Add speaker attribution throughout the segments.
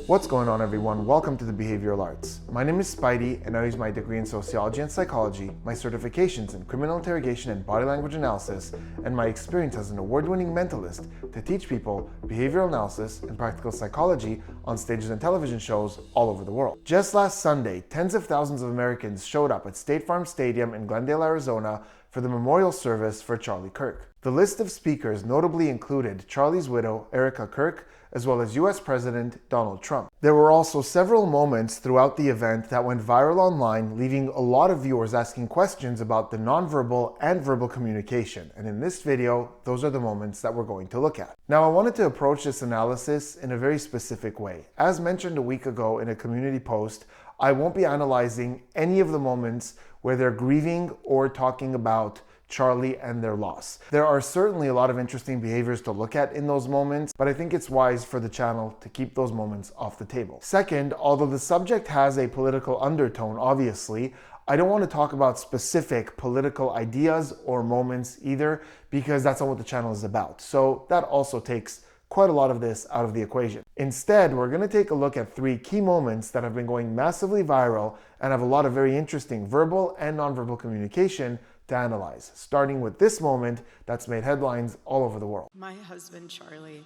Speaker 1: What's going on, everyone? Welcome to the Behavioral Arts. My name is Spidey, and I use my degree in sociology and psychology, my certifications in criminal interrogation and body language analysis, and my experience as an award-winning mentalist to teach people behavioral analysis and practical psychology on stages and television shows all over the world. Just last Sunday, tens of thousands of Americans showed up at State Farm Stadium in Glendale, Arizona for the memorial service for Charlie Kirk. The list of speakers notably included Charlie's widow, Erika Kirk, as well as US President Donald Trump. There were also several moments throughout the event that went viral online, leaving a lot of viewers asking questions about the nonverbal and verbal communication. And in this video, those are the moments that we're going to look at. Now, I wanted to approach this analysis in a very specific way. As mentioned a week ago in a community post, I won't be analyzing any of the moments where they're grieving or talking about Charlie and their loss. There are certainly a lot of interesting behaviors to look at in those moments, but I think it's wise for the channel to keep those moments off the table. Second, although the subject has a political undertone, obviously, I don't want to talk about specific political ideas or moments either, because that's not what the channel is about. So that also takes quite a lot of this out of the equation. Instead, we're going to take a look at three key moments that have been going massively viral and have a lot of very interesting verbal and nonverbal communication to analyze, starting with this moment that's made headlines all over the world.
Speaker 2: My husband, Charlie,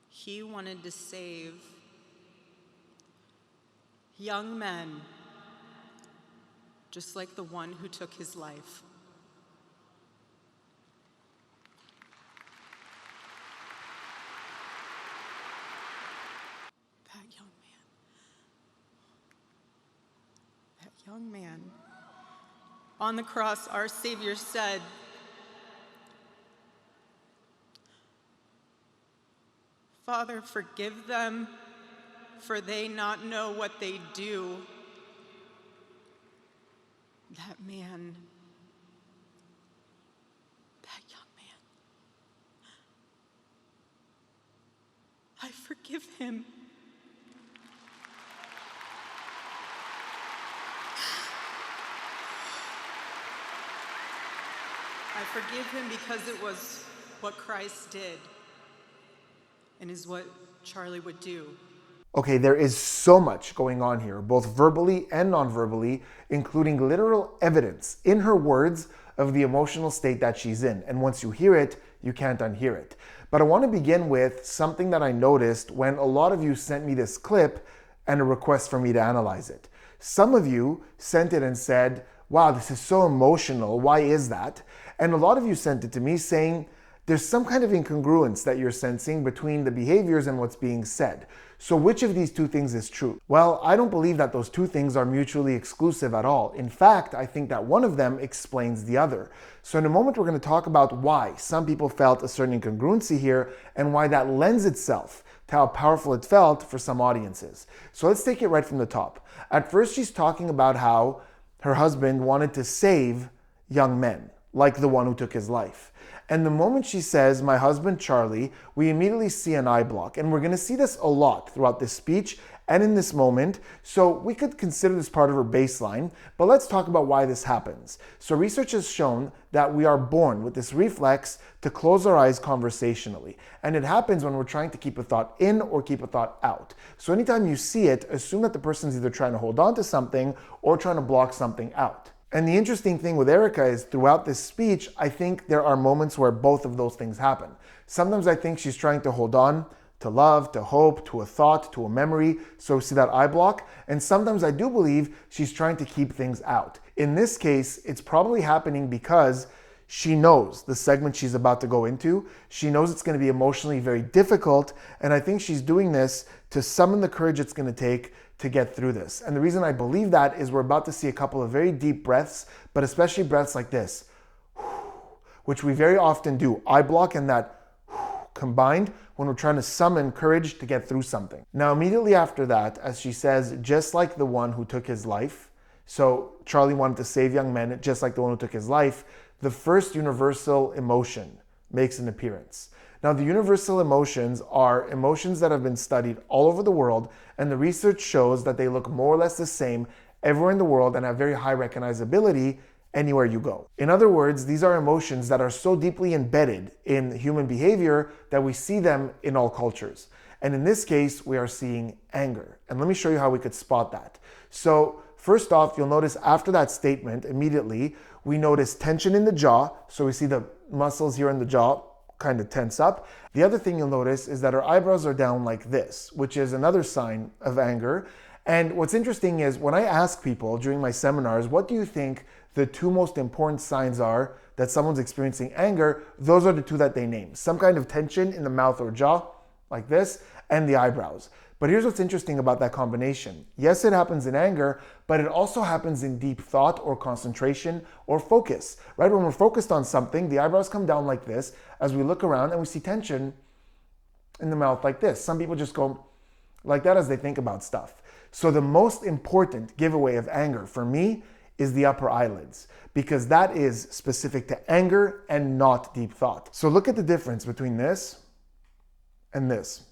Speaker 2: he wanted to save young men just like the one who took his life. That young man. On the cross, our Savior said, "Father, forgive them, for they not know what they do." That man, that young man, I forgive him. I forgive him because it was what Christ did and is what Charlie would do.
Speaker 1: Okay, there is so much going on here, both verbally and non-verbally, including literal evidence in her words of the emotional state that she's in. And once you hear it, you can't unhear it. But I want to begin with something that I noticed when a lot of you sent me this clip and a request for me to analyze it. Some of you sent it and said, "Wow, this is so emotional. Why is that?" And a lot of you sent it to me saying there's some kind of incongruence that you're sensing between the behaviors and what's being said. So which of these two things is true? Well, I don't believe that those two things are mutually exclusive at all. In fact, I think that one of them explains the other. So in a moment, we're going to talk about why some people felt a certain incongruency here and why that lends itself to how powerful it felt for some audiences. So let's take it right from the top. At first, she's talking about how her husband wanted to save young men, like the one who took his life. And the moment she says, "my husband Charlie," we immediately see an eye block. And we're going to see this a lot throughout this speech and in this moment. So we could consider this part of her baseline, but let's talk about why this happens. So research has shown that we are born with this reflex to close our eyes conversationally. And it happens when we're trying to keep a thought in or keep a thought out. So anytime you see it, assume that the person's either trying to hold on to something or trying to block something out. And the interesting thing with Erika is throughout this speech, I think there are moments where both of those things happen. Sometimes I think she's trying to hold on to love, to hope, to a thought, to a memory. So see that eye block? And sometimes I do believe she's trying to keep things out. In this case, it's probably happening because she knows the segment she's about to go into. She knows it's going to be emotionally very difficult. And I think she's doing this to summon the courage it's going to take to get through this. And the reason I believe that is we're about to see a couple of very deep breaths, but especially breaths like this, which we very often do. Eye block and that combined when we're trying to summon courage to get through something. Now, immediately after that, as she says, just like the one who took his life, so Charlie wanted to save young men, just like the one who took his life, the first universal emotion makes an appearance. Now, the universal emotions are emotions that have been studied all over the world, and the research shows that they look more or less the same everywhere in the world and have very high recognizability anywhere you go. In other words, these are emotions that are so deeply embedded in human behavior that we see them in all cultures. And in this case, we are seeing anger. And let me show you how we could spot that. So first off, you'll notice after that statement, immediately, we notice tension in the jaw. So we see the muscles here in the jaw kind of tense up. The other thing you'll notice is that her eyebrows are down like this, which is another sign of anger. And what's interesting is when I ask people during my seminars, what do you think the two most important signs are that someone's experiencing anger? Those are the two that they name. Some kind of tension in the mouth or jaw, like this, and the eyebrows. But here's what's interesting about that combination. Yes, it happens in anger, but it also happens in deep thought or concentration or focus, right? When we're focused on something, the eyebrows come down like this as we look around and we see tension in the mouth like this. Some people just go like that as they think about stuff. So the most important giveaway of anger for me is the upper eyelids, because that is specific to anger and not deep thought. So look at the difference between this and this,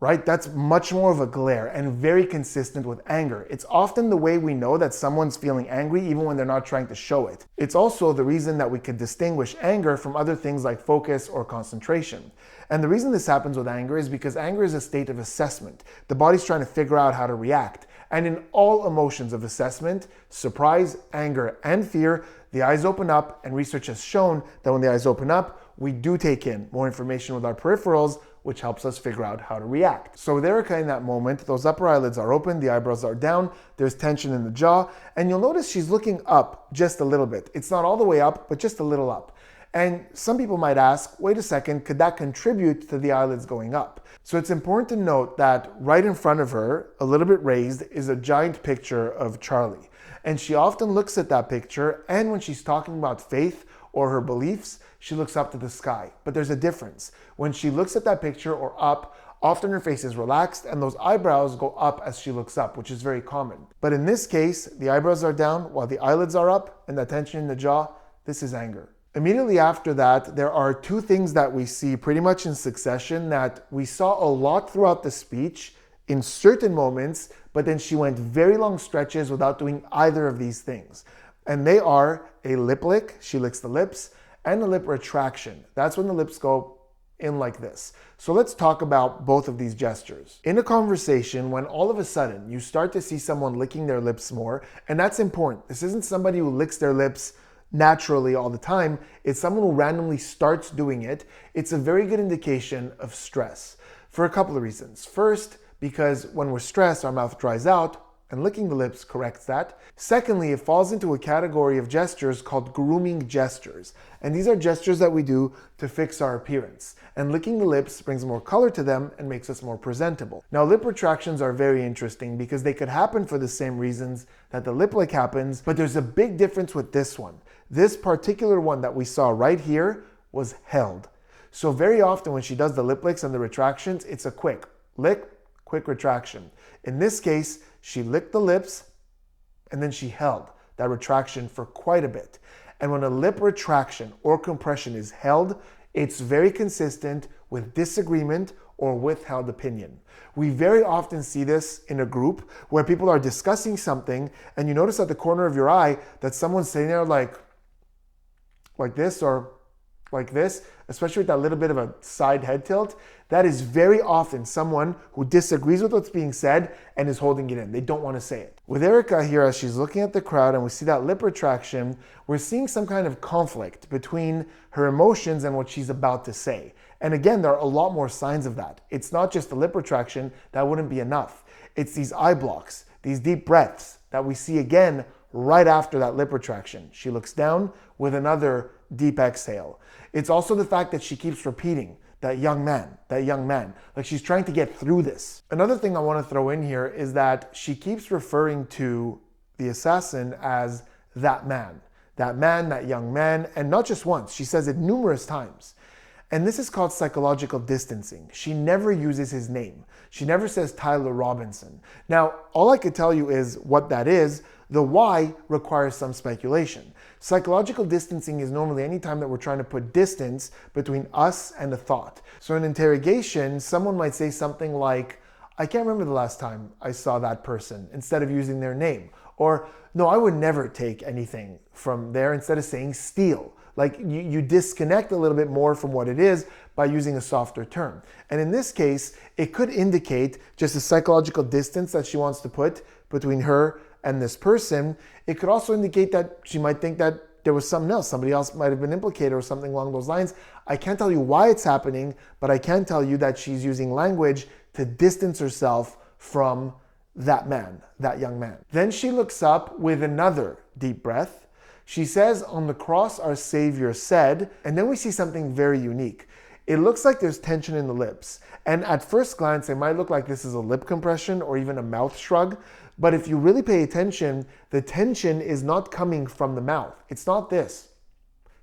Speaker 1: right? That's much more of a glare and very consistent with anger. It's often the way we know that someone's feeling angry even when they're not trying to show it. It's also the reason that we could distinguish anger from other things like focus or concentration. And the reason this happens with anger is because anger is a state of assessment. The body's trying to figure out how to react. And in all emotions of assessment, surprise, anger, and fear, the eyes open up, and research has shown that when the eyes open up, we do take in more information with our peripherals, which helps us figure out how to react. So with Erika in that moment, those upper eyelids are open, the eyebrows are down, there's tension in the jaw, and you'll notice she's looking up just a little bit. It's not all the way up, but just a little up. And some people might ask, wait a second, could that contribute to the eyelids going up? So it's important to note that right in front of her, a little bit raised, is a giant picture of Charlie. And she often looks at that picture, and when she's talking about faith or her beliefs, she looks up to the sky. But there's a difference. When she looks at that picture or up, often her face is relaxed and those eyebrows go up as she looks up, which is very common. But in this case, the eyebrows are down while the eyelids are up and the tension in the jaw. This is anger. Immediately after that, there are two things that we see pretty much in succession that we saw a lot throughout the speech in certain moments, but then she went very long stretches without doing either of these things. And they are a lip lick, she licks the lips, and a lip retraction. That's when the lips go in like this. So let's talk about both of these gestures. In a conversation, when all of a sudden you start to see someone licking their lips more, and that's important. This isn't somebody who licks their lips naturally all the time. It's someone who randomly starts doing it. It's a very good indication of stress for a couple of reasons. First, because when we're stressed, our mouth dries out, and licking the lips corrects that. Secondly, it falls into a category of gestures called grooming gestures. And these are gestures that we do to fix our appearance. And licking the lips brings more color to them and makes us more presentable. Now, lip retractions are very interesting because they could happen for the same reasons that the lip lick happens, but there's a big difference with this one. This particular one that we saw right here was held. So very often when she does the lip licks and the retractions, it's a quick lick, quick retraction. In this case, she licked the lips and then she held that retraction for quite a bit. And when a lip retraction or compression is held, it's very consistent with disagreement or withheld opinion. We very often see this in a group where people are discussing something and you notice at the corner of your eye that someone's sitting there like this or like this, especially with that little bit of a side head tilt. That is very often someone who disagrees with what's being said and is holding it in. They don't want to say it. With Erika here, as she's looking at the crowd and we see that lip retraction, we're seeing some kind of conflict between her emotions and what she's about to say. And again, there are a lot more signs of that. It's not just the lip retraction, that wouldn't be enough. It's these eye blocks, these deep breaths that we see again right after that lip retraction. She looks down with another deep exhale. It's also the fact that she keeps repeating, that young man, like she's trying to get through this. Another thing I want to throw in here is that she keeps referring to the assassin as that man, that young man, and not just once, she says it numerous times. And this is called psychological distancing. She never uses his name. She never says Tyler Robinson. Now, all I could tell you is what that is. The why requires some speculation. Psychological distancing is normally any time that we're trying to put distance between us and a thought. So in interrogation, someone might say something like, I can't remember the last time I saw that person, instead of using their name. Or, no, I would never take anything from there, instead of saying steal. Like you disconnect a little bit more from what it is by using a softer term. And in this case, it could indicate just a psychological distance that she wants to put between her and this person. It could also indicate that she might think that there was something else. Somebody else might have been implicated or something along those lines. I can't tell you why it's happening, but I can tell you that she's using language to distance herself from that man, that young man. Then she looks up with another deep breath. She says, "On the cross our Savior said," and then we see something very unique. It looks like there's tension in the lips. And at first glance, it might look like this is a lip compression or even a mouth shrug. But if you really pay attention, the tension is not coming from the mouth. It's not this.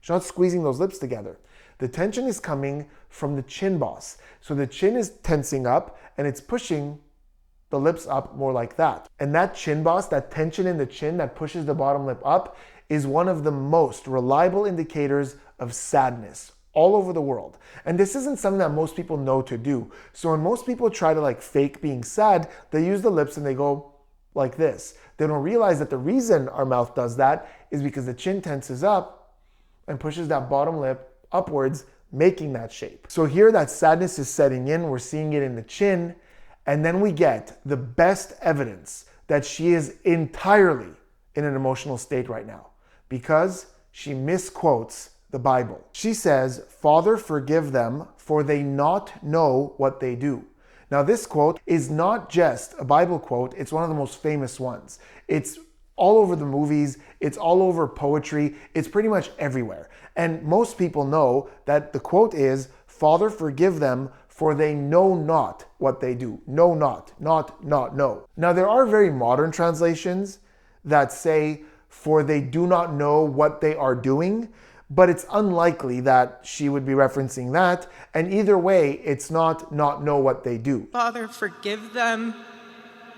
Speaker 1: She's not squeezing those lips together. The tension is coming from the chin boss. So the chin is tensing up and it's pushing the lips up more like that. And that chin boss, that tension in the chin that pushes the bottom lip up, is one of the most reliable indicators of sadness all over the world. And this isn't something that most people know to do. So when most people try to fake being sad, they use the lips and they go like this. They don't realize that the reason our mouth does that is because the chin tenses up and pushes that bottom lip upwards, making that shape. So here that sadness is setting in. We're seeing it in the chin. And then we get the best evidence that she is entirely in an emotional state right now because she misquotes the Bible. She says, "Father, forgive them, for they not know what they do." Now, this quote is not just a Bible quote, it's one of the most famous ones. It's all over the movies, it's all over poetry, it's pretty much everywhere. And most people know that the quote is, "Father, forgive them, for they know not what they do." Know not, not know. Now, there are very modern translations that say, "For they do not know what they are doing," but it's unlikely that she would be referencing that. And either way, it's not know what they do.
Speaker 2: Father, forgive them,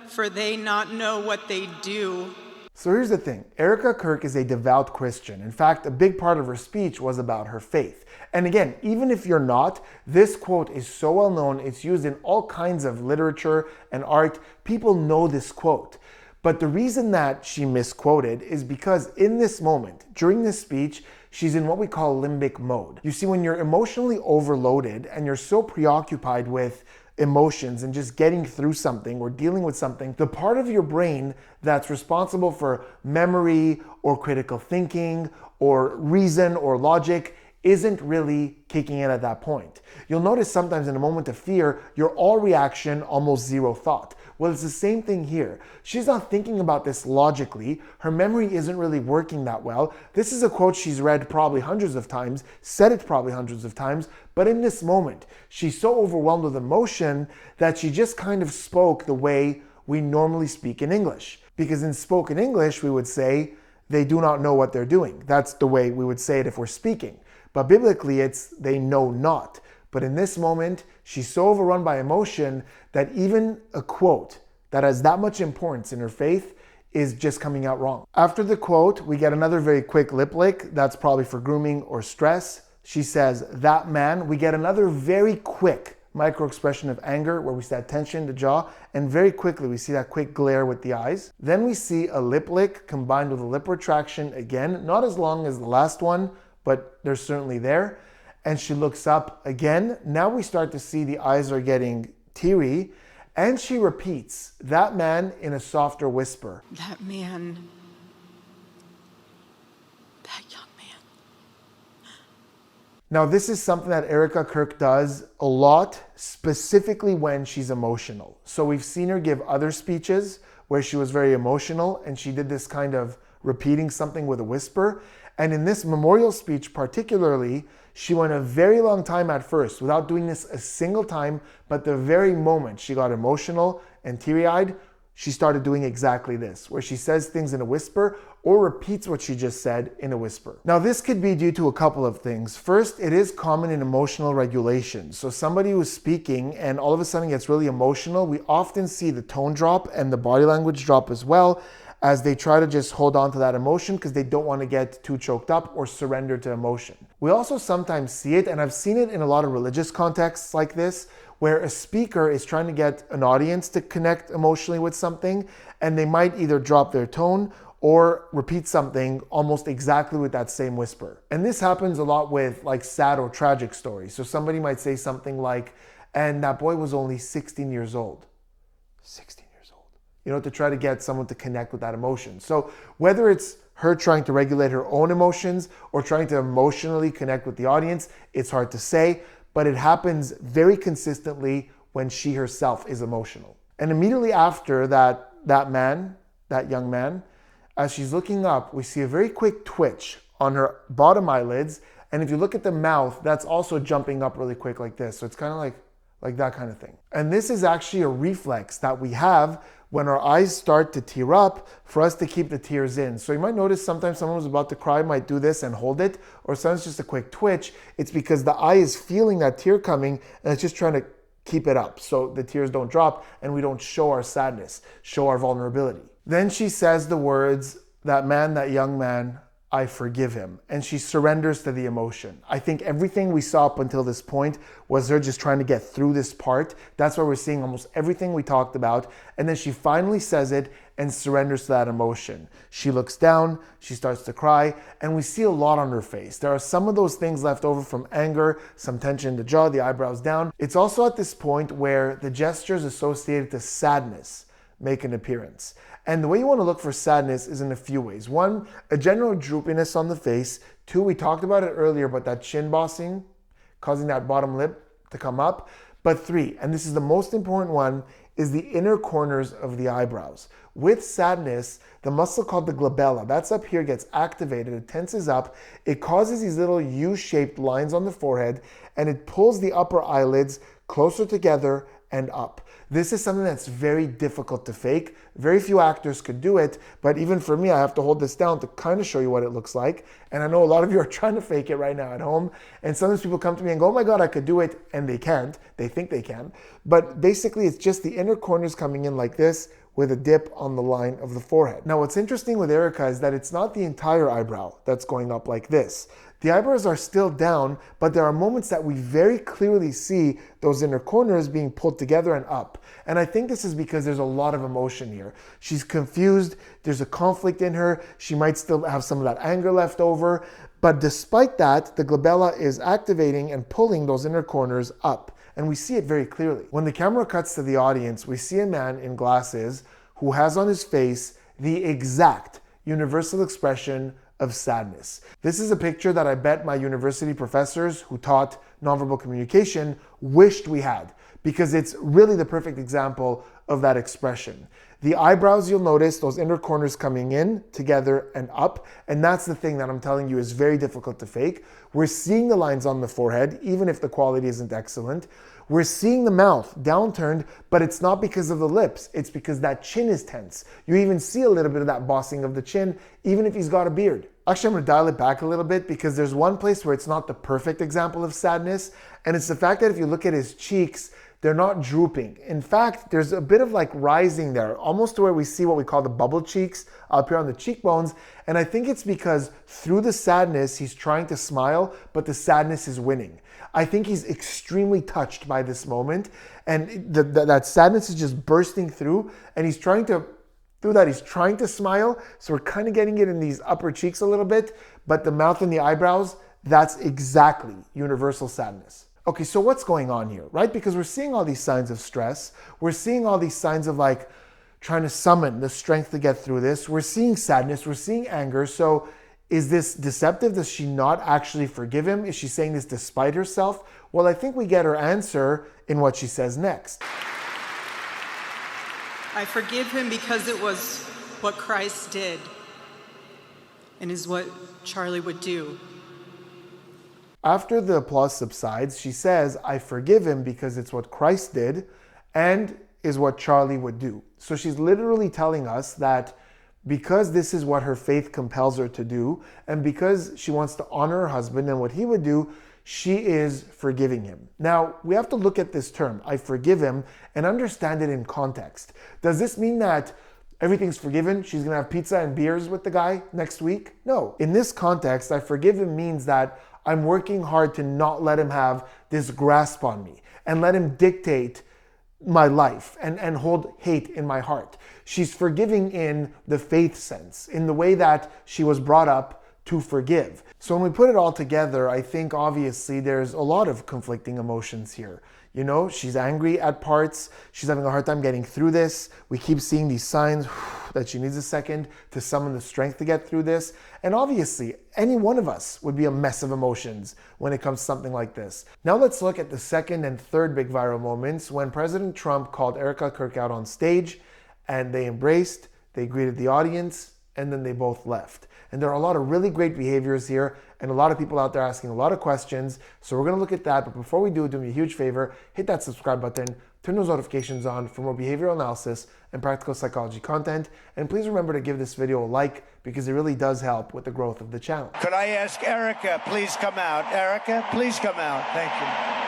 Speaker 2: for they not know what they do.
Speaker 1: So here's the thing. Erika Kirk is a devout Christian. In fact, a big part of her speech was about her faith. And again, even if you're not, this quote is so well known. It's used in all kinds of literature and art. People know this quote. But the reason that she misquoted is because in this moment, during this speech, she's in what we call limbic mode. You see, when you're emotionally overloaded and you're so preoccupied with emotions and just getting through something or dealing with something, the part of your brain that's responsible for memory or critical thinking or reason or logic isn't really kicking in at that point. You'll notice sometimes in a moment of fear, you're all reaction, almost zero thought. Well, it's the same thing here. She's not thinking about this logically. Her memory isn't really working that well. This is a quote she's read probably hundreds of times, said it probably hundreds of times, but in this moment, she's so overwhelmed with emotion that she just kind of spoke the way we normally speak in English. Because in spoken English, we would say, "They do not know what they're doing." That's the way we would say it if we're speaking. But biblically, it's "they know not." But in this moment, she's so overrun by emotion that even a quote that has that much importance in her faith is just coming out wrong. After the quote, we get another very quick lip lick. That's probably for grooming or stress. She says, "That man." We get another very quick micro expression of anger where we see that tension in the jaw, and very quickly we see that quick glare with the eyes. Then we see a lip lick combined with a lip retraction again, not as long as the last one, but they're certainly there. And she looks up again. Now we start to see the eyes are getting teary. And she repeats, "That man," in a softer whisper.
Speaker 2: That man, that young man.
Speaker 1: Now this is something that Erika Kirk does a lot, specifically when she's emotional. So we've seen her give other speeches where she was very emotional and she did this kind of repeating something with a whisper. And in this memorial speech particularly, she went a very long time at first without doing this a single time, but the very moment she got emotional and teary-eyed, she started doing exactly this, where she says things in a whisper or repeats what she just said in a whisper. Now this could be due to a couple of things. First, it is common in emotional regulation. So somebody who's speaking and all of a sudden gets really emotional, we often see the tone drop and the body language drop as well, as they try to just hold on to that emotion because they don't want to get too choked up or surrender to emotion. We also sometimes see it, and I've seen it in a lot of religious contexts like this, where a speaker is trying to get an audience to connect emotionally with something, and they might either drop their tone or repeat something almost exactly with that same whisper. And this happens a lot with like sad or tragic stories. So somebody might say something like, and that boy was only 16 years old. 16 years old. You know, to try to get someone to connect with that emotion. So whether it's her trying to regulate her own emotions or trying to emotionally connect with the audience, it's hard to say, but it happens very consistently when she herself is emotional. And immediately after that young man, as she's looking up, we see a very quick twitch on her bottom eyelids. And if you look at the mouth, that's also jumping up really quick like this. So it's kind of like that kind of thing. And this is actually a reflex that we have when our eyes start to tear up for us to keep the tears in. So you might notice sometimes someone who's about to cry might do this and hold it, or sometimes just a quick twitch. It's because the eye is feeling that tear coming and it's just trying to keep it up so the tears don't drop and we don't show our sadness, show our vulnerability. Then she says the words, that young man, I forgive him. And she surrenders to the emotion. I think everything we saw up until this point was her just trying to get through this part. That's why we're seeing almost everything we talked about. And then she finally says it and surrenders to that emotion. She looks down, she starts to cry, and we see a lot on her face. There are some of those things left over from anger, some tension in the jaw, the eyebrows down. It's also at this point where the gestures associated to sadness make an appearance. And the way you want to look for sadness is in a few ways. One, a general droopiness on the face. Two, we talked about it earlier, but that chin bossing, causing that bottom lip to come up. But three, and this is the most important one, is the inner corners of the eyebrows. With sadness, the muscle called the glabella, that's up here, gets activated, it tenses up, it causes these little U-shaped lines on the forehead, and it pulls the upper eyelids closer together and up. This is something that's very difficult to fake. Very few actors could do it, but even for me, I have to hold this down to kind of show you what it looks like. And I know a lot of you are trying to fake it right now at home. And sometimes people come to me and go, oh my God, I could do it. And they can't. They think they can. But basically, it's just the inner corners coming in like this with a dip on the line of the forehead. Now, what's interesting with Erika is that it's not the entire eyebrow that's going up like this. The eyebrows are still down, but there are moments that we very clearly see those inner corners being pulled together and up. And I think this is because there's a lot of emotion here. She's confused, there's a conflict in her, she might still have some of that anger left over, but despite that, the glabella is activating and pulling those inner corners up. And we see it very clearly. When the camera cuts to the audience, we see a man in glasses who has on his face the exact universal expression of sadness. This is a picture that I bet my university professors who taught nonverbal communication wished we had, because it's really the perfect example of that expression. The eyebrows, you'll notice those inner corners coming in together and up, and that's the thing that I'm telling you is very difficult to fake. We're seeing the lines on the forehead, even if the quality isn't excellent. We're seeing the mouth downturned, but it's not because of the lips. It's because that chin is tense. You even see a little bit of that bossing of the chin, even if he's got a beard. Actually, I'm gonna dial it back a little bit because there's one place where it's not the perfect example of sadness, and it's the fact that if you look at his cheeks, they're not drooping. In fact, there's a bit of like rising there, almost to where we see what we call the bubble cheeks up here on the cheekbones. And I think it's because through the sadness, he's trying to smile, but the sadness is winning. I think he's extremely touched by this moment, and that sadness is just bursting through, and he's trying to, through that, he's trying to smile. So we're kind of getting it in these upper cheeks a little bit, but the mouth and the eyebrows, that's exactly universal sadness. Okay, so what's going on here, right? Because we're seeing all these signs of stress. We're seeing all these signs of like trying to summon the strength to get through this. We're seeing sadness, we're seeing anger. So is this deceptive? Does she not actually forgive him? Is she saying this despite herself? Well, I think we get her answer in what she says next.
Speaker 2: I forgive him because it was what Christ did and is what Charlie would do.
Speaker 1: After the applause subsides, she says, I forgive him because it's what Christ did and is what Charlie would do. So she's literally telling us that because this is what her faith compels her to do, and because she wants to honor her husband and what he would do, she is forgiving him. Now, we have to look at this term, I forgive him, and understand it in context. Does this mean that everything's forgiven? She's gonna have pizza and beers with the guy next week? No. In this context, I forgive him means that I'm working hard to not let him have this grasp on me and let him dictate my life and hold hate in my heart. She's forgiving in the faith sense, in the way that she was brought up to forgive. So when we put it all together, I think obviously there's a lot of conflicting emotions here. You know, she's angry at parts. She's having a hard time getting through this. We keep seeing these signs that she needs a second to summon the strength to get through this. And obviously, any one of us would be a mess of emotions when it comes to something like this. Now let's look at the second and third big viral moments when President Trump called Erika Kirk out on stage and they embraced, they greeted the audience, and then they both left. And there are a lot of really great behaviors here and a lot of people out there asking a lot of questions. So we're gonna look at that, but before we do me a huge favor, hit that subscribe button, turn those notifications on for more behavioral analysis and practical psychology content. And please remember to give this video a like because it really does help with the growth of the channel.
Speaker 3: Could I ask Erika, please come out. Erika, please come out. Thank you.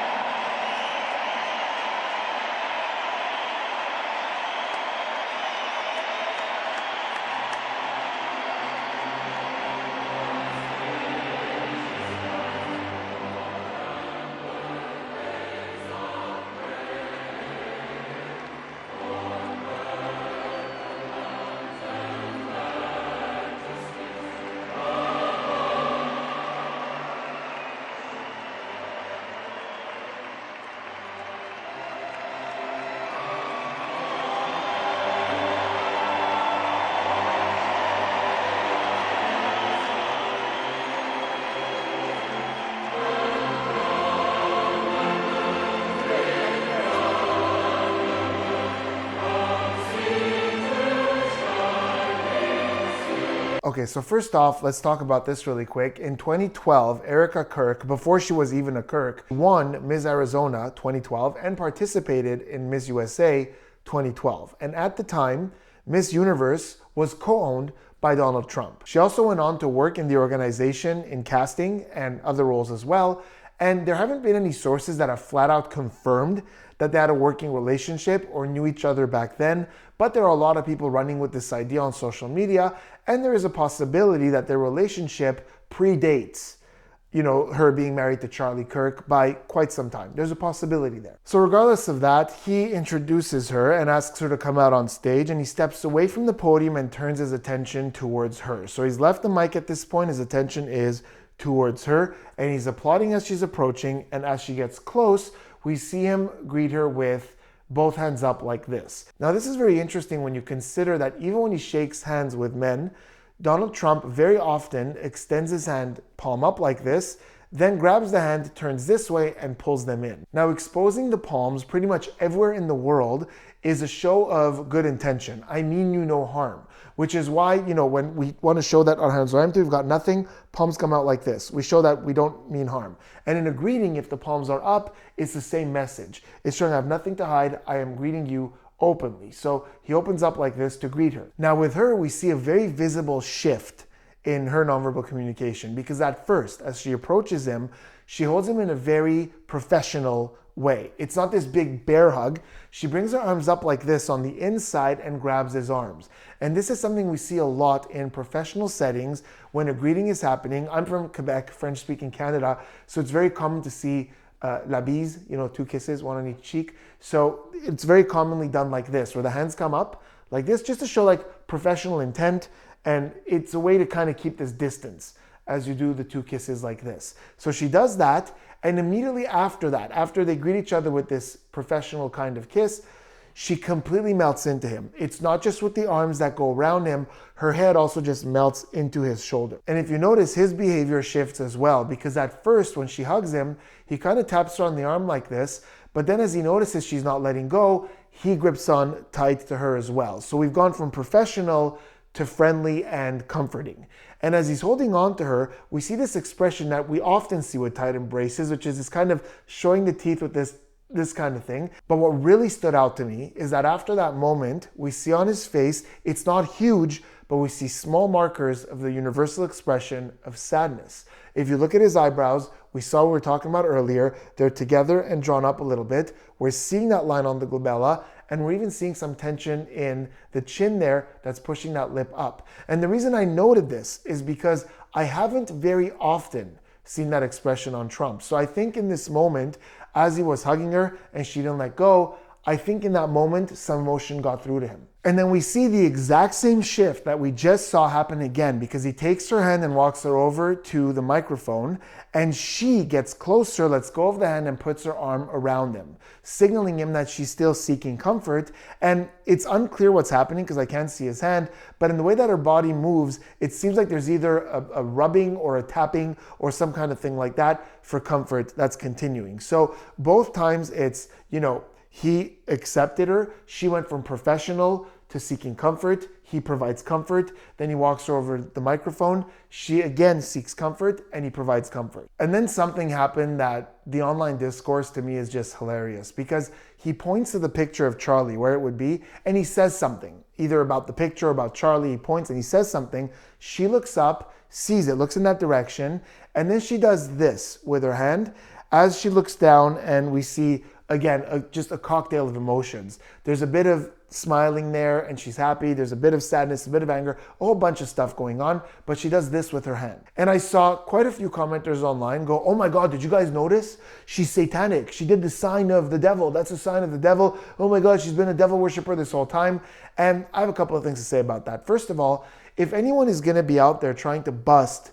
Speaker 1: Okay, so first off, let's talk about this really quick. In 2012, Erika Kirk, before she was even a Kirk, won Miss Arizona 2012 and participated in Miss USA 2012. And at the time, Miss Universe was co-owned by Donald Trump. She also went on to work in the organization in casting and other roles as well. And there haven't been any sources that have flat out confirmed that they had a working relationship or knew each other back then, but there are a lot of people running with this idea on social media, and there is a possibility that their relationship predates, you know, her being married to Charlie Kirk by quite some time. There's a possibility there. So regardless of that, he introduces her and asks her to come out on stage, and he steps away from the podium and turns his attention towards her. So he's left the mic at this point, his attention is towards her, and he's applauding as she's approaching, and as she gets close, we see him greet her with both hands up like this. Now this is very interesting when you consider that even when he shakes hands with men, Donald Trump very often extends his hand palm up like this, then grabs the hand, turns this way, and pulls them in. Now exposing the palms pretty much everywhere in the world is a show of good intention. I mean you no harm. Which is why, you know, when we want to show that our hands are empty, we've got nothing, palms come out like this. We show that we don't mean harm. And in a greeting, if the palms are up, it's the same message. It's showing I have nothing to hide, I am greeting you openly. So he opens up like this to greet her. Now with her, we see a very visible shift in her nonverbal communication because at first, as she approaches him, she holds him in a very professional way. It's not this big bear hug. She brings her arms up like this on the inside and grabs his arms. And this is something we see a lot in professional settings when a greeting is happening. I'm from Quebec, French-speaking Canada, so it's very common to see la bise, you know, 2 kisses, 1 on each cheek. So it's very commonly done like this, where the hands come up like this, just to show like professional intent. And it's a way to kind of keep this distance as you do the 2 kisses like this. So she does that, and immediately after that, after they greet each other with this professional kind of kiss, she completely melts into him. It's not just with the arms that go around him, her head also just melts into his shoulder. And if you notice, his behavior shifts as well, because at first when she hugs him, he kind of taps her on the arm like this, but then as he notices she's not letting go, he grips on tight to her as well. So we've gone from professional to friendly and comforting. And as he's holding on to her, we see this expression that we often see with tight embraces, which is this kind of showing the teeth with this kind of thing. But what really stood out to me is that after that moment, we see on his face, it's not huge, but we see small markers of the universal expression of sadness. If you look at his eyebrows, we saw what we were talking about earlier, they're together and drawn up a little bit. We're seeing that line on the glabella, and we're even seeing some tension in the chin there that's pushing that lip up. And the reason I noted this is because I haven't very often seen that expression on Trump. So I think in this moment, as he was hugging her and she didn't let go, I think in that moment, some emotion got through to him. And then we see the exact same shift that we just saw happen again, because he takes her hand and walks her over to the microphone, and she gets closer, lets go of the hand, and puts her arm around him, signaling him that she's still seeking comfort. And it's unclear what's happening because I can't see his hand, but in the way that her body moves, it seems like there's either a rubbing or a tapping or some kind of thing like that for comfort that's continuing. So both times it's, he accepted her. She went from professional to seeking comfort. He provides comfort. Then he walks her over the microphone. She again seeks comfort and he provides comfort. And then something happened that the online discourse to me is just hilarious, because he points to the picture of Charlie where it would be, and he says something, either about the picture or about Charlie. He points and he says something. She looks up, sees it, looks in that direction, and then she does this with her hand as she looks down, and we see again, just a cocktail of emotions. There's a bit of smiling there and she's happy. There's a bit of sadness, a bit of anger, a whole bunch of stuff going on, but she does this with her hand. And I saw quite a few commenters online go, oh my God, did you guys notice? She's satanic. She did the sign of the devil. That's a sign of the devil. Oh my God, she's been a devil worshiper this whole time. And I have a couple of things to say about that. First of all, if anyone is gonna be out there trying to bust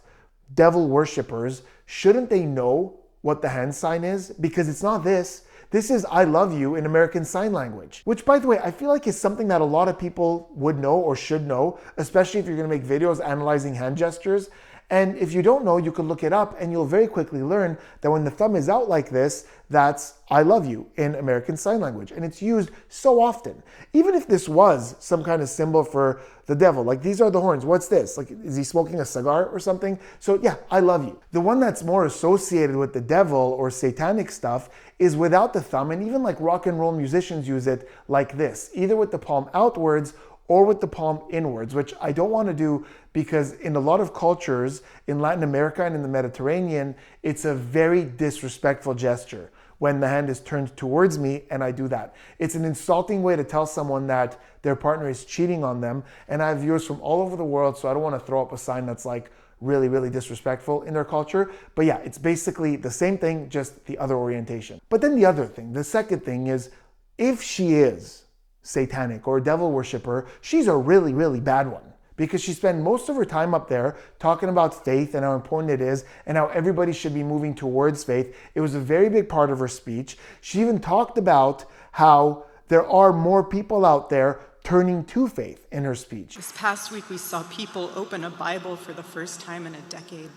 Speaker 1: devil worshipers, shouldn't they know what the hand sign is? Because it's not this. This is I love you in American Sign Language, which, by the way, I feel like is something that a lot of people would know or should know, especially if you're going to make videos analyzing hand gestures. And if you don't know, you can look it up and you'll very quickly learn that when the thumb is out like this, that's I love you in American Sign Language. And it's used so often. Even if this was some kind of symbol for the devil, like these are the horns, what's this? Like, is he smoking a cigar or something? So yeah, I love you. The one that's more associated with the devil or satanic stuff is without the thumb, and even like rock and roll musicians use it like this, either with the palm outwards or with the palm inwards, which I don't want to do because in a lot of cultures in Latin America and in the Mediterranean, it's a very disrespectful gesture when the hand is turned towards me and I do that. It's an insulting way to tell someone that their partner is cheating on them. And I have viewers from all over the world, so I don't want to throw up a sign that's like really, really disrespectful in their culture. But yeah, it's basically the same thing, just the other orientation. But then the other thing, the second thing is, if she is satanic or a devil worshiper, she's a really, really bad one, because she spent most of her time up there talking about faith and how important it is and how everybody should be moving towards faith. It was a very big part of her speech. She even talked about how there are more people out there turning to faith in her speech.
Speaker 2: This past week, we saw people open a Bible for the first time in a decade.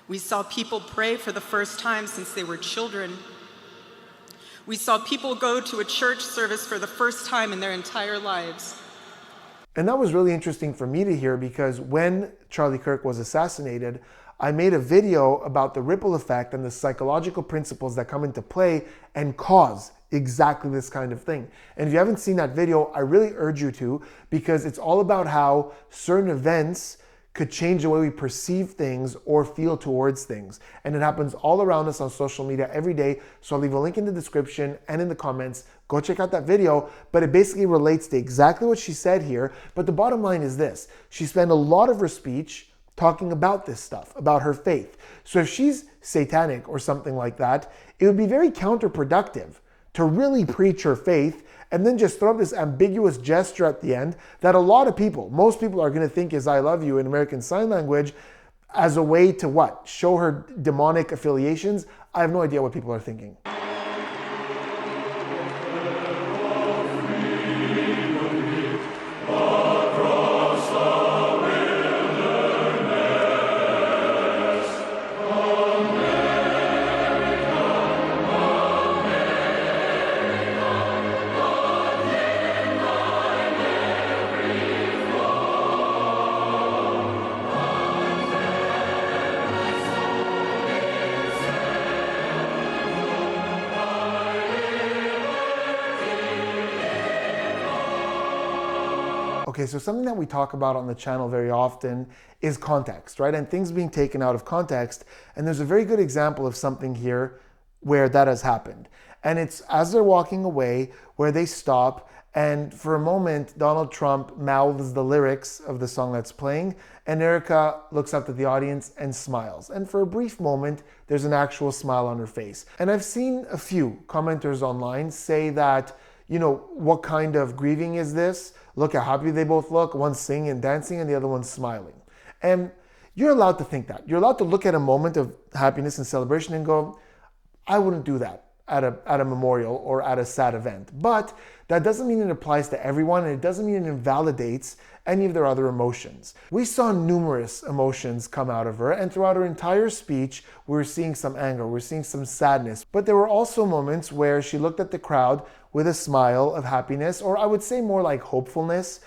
Speaker 2: We saw people pray for the first time since they were children. We saw people go to a church service for the first time in their entire lives.
Speaker 1: And that was really interesting for me to hear, because when Charlie Kirk was assassinated, I made a video about the ripple effect and the psychological principles that come into play and cause exactly this kind of thing. And if you haven't seen that video, I really urge you to, because it's all about how certain events could change the way we perceive things or feel towards things. And it happens all around us on social media every day. So I'll leave a link in the description and in the comments. Go check out that video. But it basically relates to exactly what she said here. But the bottom line is this: she spent a lot of her speech talking about this stuff, about her faith. So if she's satanic or something like that, it would be very counterproductive to really preach her faith and then just throw up this ambiguous gesture at the end that a lot of people, most people are going to think is I love you in American Sign Language, as a way to what? Show her demonic affiliations? I have no idea what people are thinking. Okay, so something that we talk about on the channel very often is context, right? And things being taken out of context. And there's a very good example of something here where that has happened. And it's as they're walking away where they stop And for a moment, Donald Trump mouths the lyrics of the song that's playing, and Erika looks up at the audience and smiles. And for a brief moment, there's an actual smile on her face. And I've seen a few commenters online say that, what kind of grieving is this? Look how happy they both look. One's singing and dancing and the other one's smiling. And you're allowed to think that. You're allowed to look at a moment of happiness and celebration and go, I wouldn't do that at a memorial or at a sad event. But that doesn't mean it applies to everyone, and it doesn't mean it invalidates any of their other emotions. We saw numerous emotions come out of her, and throughout her entire speech, we were seeing some anger, we were seeing some sadness. But there were also moments where she looked at the crowd with a smile of happiness, or I would say more like hopefulness,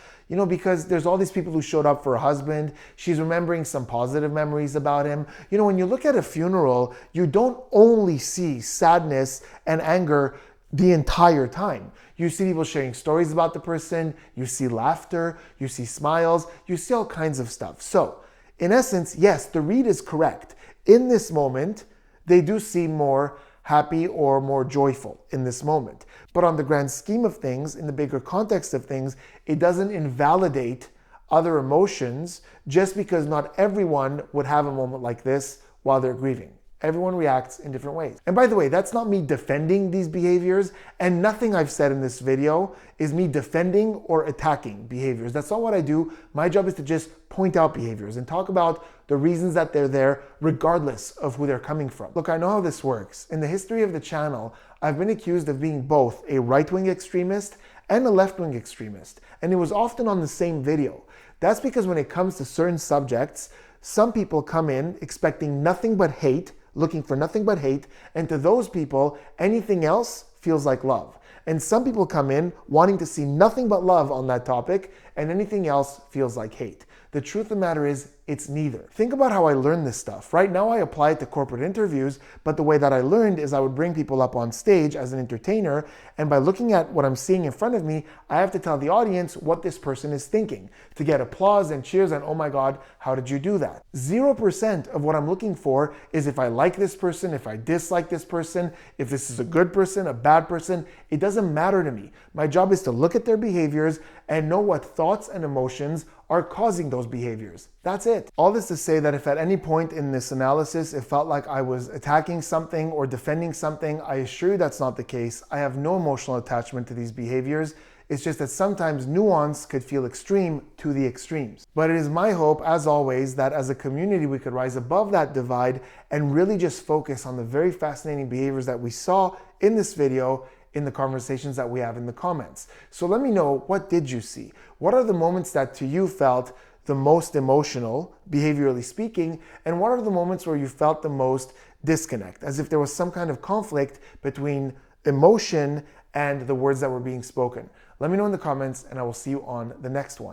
Speaker 1: because there's all these people who showed up for her husband. She's remembering some positive memories about him. When you look at a funeral, you don't only see sadness and anger the entire time. You see people sharing stories about the person, you see laughter, you see smiles, you see all kinds of stuff. So, in essence, yes, the read is correct. In this moment, they do seem more happy or more joyful in this moment. But on the grand scheme of things, in the bigger context of things, it doesn't invalidate other emotions just because not everyone would have a moment like this while they're grieving. Everyone reacts in different ways. And by the way, that's not me defending these behaviors, and nothing I've said in this video is me defending or attacking behaviors. That's not what I do. My job is to just point out behaviors and talk about the reasons that they're there, regardless of who they're coming from. Look, I know how this works. In the history of the channel, I've been accused of being both a right-wing extremist and a left-wing extremist, and it was often on the same video. That's because when it comes to certain subjects, some people come in expecting nothing but hate, looking for nothing but hate, and to those people, anything else feels like love. And some people come in wanting to see nothing but love on that topic, and anything else feels like hate. The truth of the matter is, it's neither. Think about how I learned this stuff. Right now I apply it to corporate interviews, but the way that I learned is I would bring people up on stage as an entertainer, and by looking at what I'm seeing in front of me, I have to tell the audience what this person is thinking to get applause and cheers and, oh my God, how did you do that? 0% of what I'm looking for is if I like this person, if I dislike this person, if this is a good person, a bad person. It doesn't matter to me. My job is to look at their behaviors and know what thoughts and emotions are causing those behaviors. That's it. All this to say that if at any point in this analysis it felt like I was attacking something or defending something, I assure you that's not the case. I have no emotional attachment to these behaviors. It's just that sometimes nuance could feel extreme to the extremes. But it is my hope, as always, that as a community we could rise above that divide and really just focus on the very fascinating behaviors that we saw in this video, in the conversations that we have in the comments. So let me know, what did you see? What are the moments that to you felt the most emotional, behaviorally speaking, and what are the moments where you felt the most disconnect, as if there was some kind of conflict between emotion and the words that were being spoken? Let me know in the comments, and I will see you on the next one.